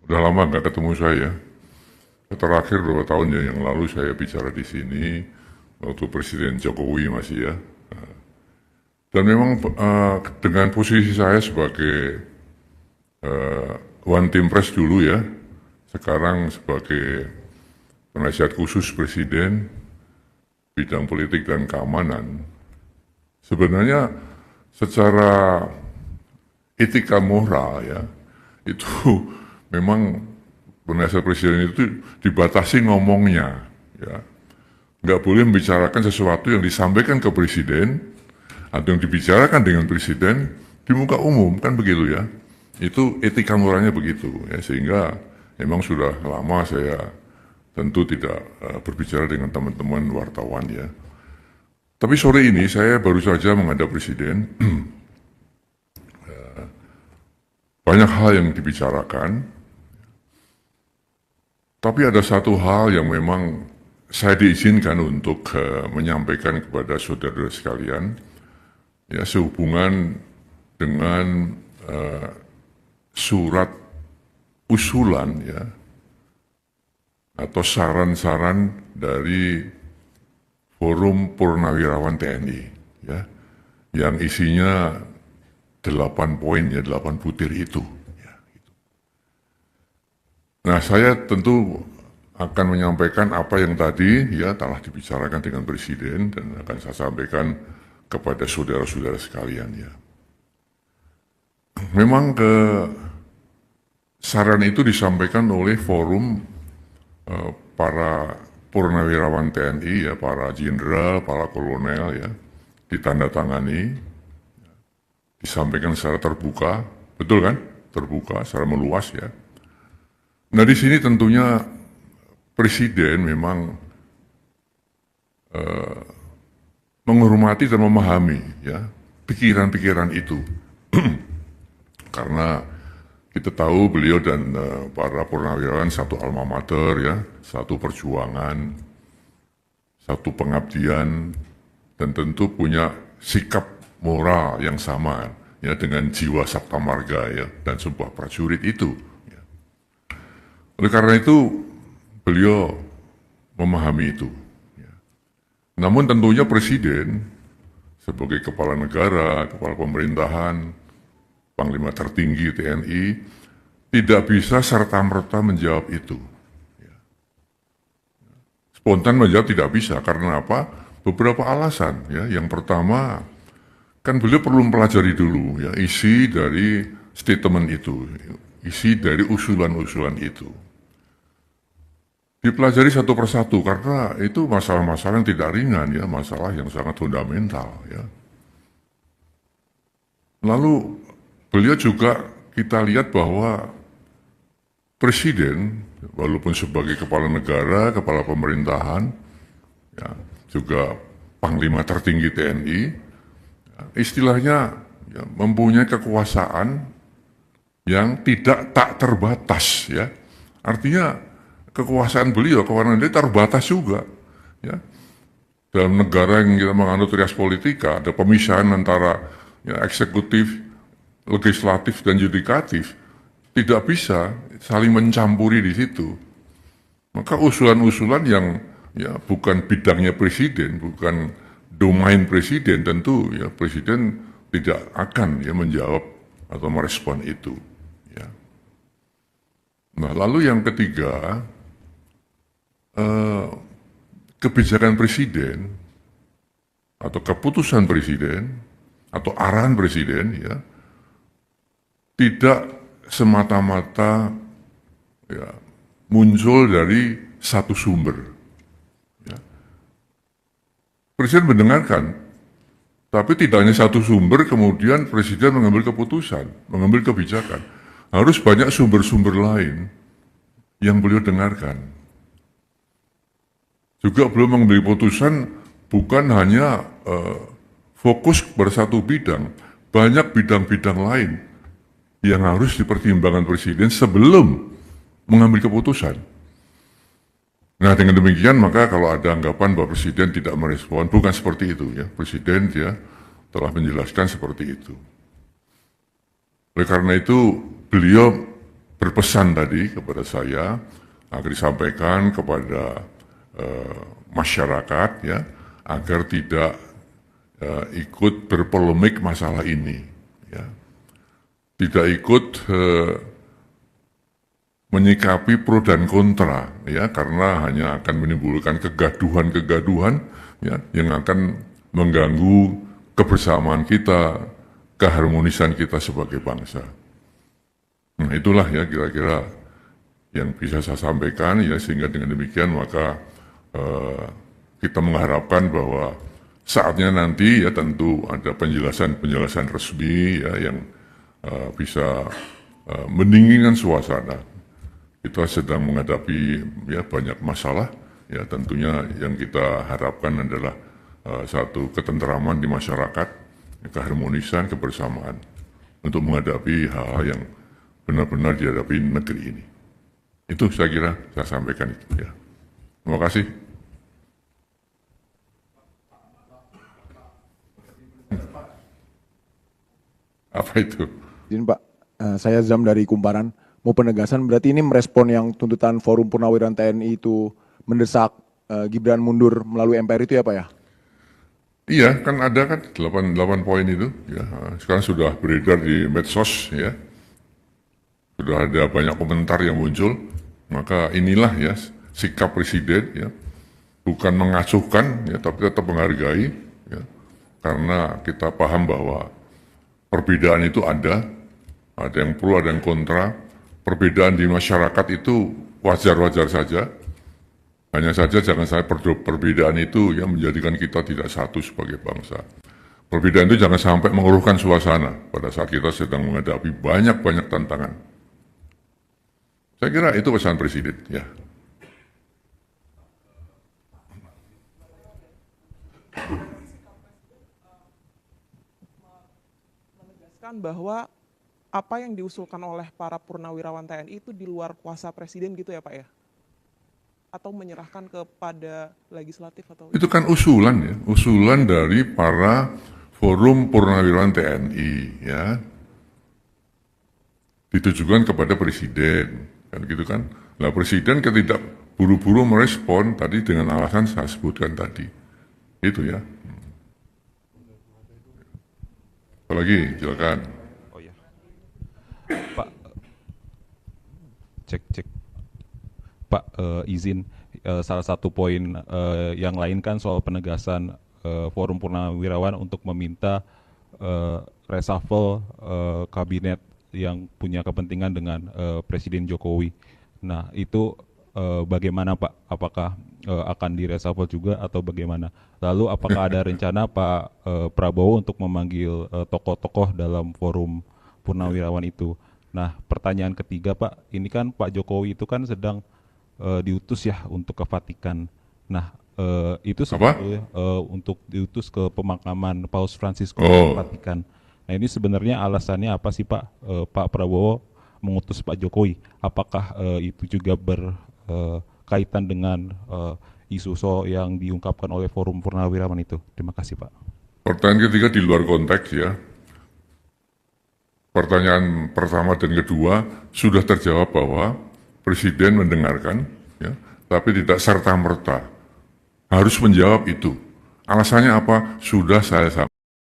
Udah lama nggak ketemu saya. Terakhir beberapa tahun ya yang lalu saya bicara di sini waktu Presiden Jokowi masih ya. Dan memang dengan posisi saya sebagai One Team Press dulu ya, sekarang sebagai penasihat khusus Presiden bidang politik dan keamanan, sebenarnya secara etika moral ya, itu memang penasihat presiden itu dibatasi ngomongnya, ya. Nggak boleh membicarakan sesuatu yang disampaikan ke presiden atau yang dibicarakan dengan presiden di muka umum, kan begitu ya. Itu etika moralnya begitu, ya. Sehingga memang sudah lama saya tentu tidak berbicara dengan teman-teman wartawan ya. Tapi sore ini saya baru saja menghadap presiden. Banyak hal yang dibicarakan, tapi ada satu hal yang memang saya diizinkan untuk menyampaikan kepada saudara sekalian, ya sehubungan dengan surat usulan ya atau saran-saran dari Forum Purnawirawan TNI, ya, yang isinya 8 poin ya, 8 butir itu. Ya, gitu. Nah, saya tentu akan menyampaikan apa yang tadi ya telah dibicarakan dengan Presiden dan akan saya sampaikan kepada saudara-saudara sekalian ya. Memang saran itu disampaikan oleh forum para purnawirawan TNI ya, para jenderal, para kolonel ya, ditandatangani, disampaikan secara terbuka, betul kan? Terbuka, secara meluas ya. Nah di sini tentunya Presiden memang menghormati dan memahami ya pikiran-pikiran itu, karena kita tahu beliau dan para purnawirawan satu alma mater ya, satu perjuangan, satu pengabdian, dan tentu punya sikap moral yang sama ya dengan jiwa sabta marga ya dan sebuah prajurit itu. Ya. Oleh karena itu beliau memahami itu. Ya. Namun tentunya Presiden sebagai kepala negara, kepala pemerintahan, Panglima tertinggi TNI tidak bisa serta-merta menjawab itu. Ya. Spontan menjawab tidak bisa karena apa? Beberapa alasan ya. Yang pertama, kan beliau perlu mempelajari dulu ya isi dari statement itu, isi dari usulan-usulan itu. Dipelajari satu persatu karena itu masalah-masalah yang tidak ringan ya, masalah yang sangat fundamental ya. Lalu beliau juga kita lihat bahwa Presiden walaupun sebagai kepala negara, kepala pemerintahan, ya, juga Panglima tertinggi TNI, istilahnya ya, mempunyai kekuasaan yang tak terbatas ya. Artinya kekuasaan beliau, kewenangan dia terbatas juga ya. Dalam negara yang kita menganut rias politika, ada pemisahan antara ya, eksekutif, legislatif dan yudikatif. Tidak bisa saling mencampuri di situ. Maka usulan-usulan yang ya bukan bidangnya presiden, bukan domain presiden, tentu ya presiden tidak akan ya menjawab atau merespon itu. Ya. Nah lalu yang ketiga, kebijakan presiden atau keputusan presiden atau arahan presiden ya tidak semata-mata ya, muncul dari satu sumber. Ya. Presiden mendengarkan, tapi tidak hanya satu sumber kemudian Presiden mengambil keputusan, mengambil kebijakan. Harus banyak sumber-sumber lain yang beliau dengarkan. Juga beliau mengambil keputusan bukan hanya fokus bersatu bidang, banyak bidang-bidang lain yang harus dipertimbangkan Presiden sebelum mengambil keputusan. Nah dengan demikian maka kalau ada anggapan bahwa Presiden tidak merespon, bukan seperti itu ya. Presiden dia telah menjelaskan seperti itu. Oleh karena itu beliau berpesan tadi kepada saya agar disampaikan kepada masyarakat ya agar tidak ikut berpolemik masalah ini, ya. Tidak ikut menyikapi pro dan kontra, ya, karena hanya akan menimbulkan kegaduhan-kegaduhan, ya, yang akan mengganggu kebersamaan kita, keharmonisan kita sebagai bangsa. Nah, itulah ya kira-kira yang bisa saya sampaikan, ya, sehingga dengan demikian maka kita mengharapkan bahwa saatnya nanti ya tentu ada penjelasan-penjelasan resmi ya yang bisa mendinginkan suasana. Kita sedang menghadapi ya banyak masalah, ya tentunya yang kita harapkan adalah satu ketentraman di masyarakat, keharmonisan, kebersamaan untuk menghadapi hal-hal yang benar-benar dihadapi negeri ini. Itu saya kira saya sampaikan itu ya. Terima kasih. Apa itu? Izin Pak, saya Zam dari Kumparan. Mau penegasan berarti ini merespon yang tuntutan Forum Purnawirawan TNI itu mendesak Gibran mundur melalui MPR itu ya Pak ya? Iya, kan ada kan 8 poin itu. Ya, sekarang sudah beredar di medsos ya. Sudah ada banyak komentar yang muncul. Maka inilah ya sikap presiden ya. Bukan mengacuhkan ya, tapi tetap menghargai ya. Karena kita paham bahwa perbedaan itu ada yang pro, ada yang kontra. Perbedaan di masyarakat itu wajar-wajar saja. Hanya saja jangan sampai perbedaan itu yang menjadikan kita tidak satu sebagai bangsa. Perbedaan itu jangan sampai mengeruhkan suasana pada saat kita sedang menghadapi banyak-banyak tantangan. Saya kira itu pesan presiden, ya. Menegaskan bahwa apa yang diusulkan oleh para purnawirawan TNI itu di luar kuasa presiden gitu ya Pak ya? Atau menyerahkan kepada legislatif atau... Itu kan usulan ya, usulan dari para Forum Purnawirawan TNI ya. Ditujukan kepada presiden, kan gitu kan. Nah presiden tidak buru-buru merespon tadi dengan alasan saya sebutkan tadi. Itu ya. Apalagi, silakan. Oh ya, Pak, cek. Pak, izin salah satu poin yang lain kan soal penegasan Forum Purnawirawan untuk meminta reshuffle kabinet yang punya kepentingan dengan Presiden Jokowi. Nah, itu bagaimana Pak? Apakah akan direshuffle juga atau bagaimana? Lalu apakah ada rencana Pak Prabowo untuk memanggil tokoh-tokoh dalam Forum Purnawirawan itu? Nah, pertanyaan ketiga Pak, ini kan Pak Jokowi itu kan sedang diutus ya untuk ke Vatikan. Nah, itu sebetulnya untuk diutus ke pemakaman Paus Franciscus ke Vatikan. Nah, ini sebenarnya alasannya apa sih Pak? Pak Prabowo mengutus Pak Jokowi. Apakah itu juga berkaitan dengan isu yang diungkapkan oleh Forum Purnawirawan itu? Terima kasih Pak. Pertanyaan ketiga di luar konteks ya. Pertanyaan pertama dan kedua sudah terjawab bahwa Presiden mendengarkan, ya, tapi tidak serta-merta harus menjawab itu. Alasannya apa? Sudah saya sampaikan.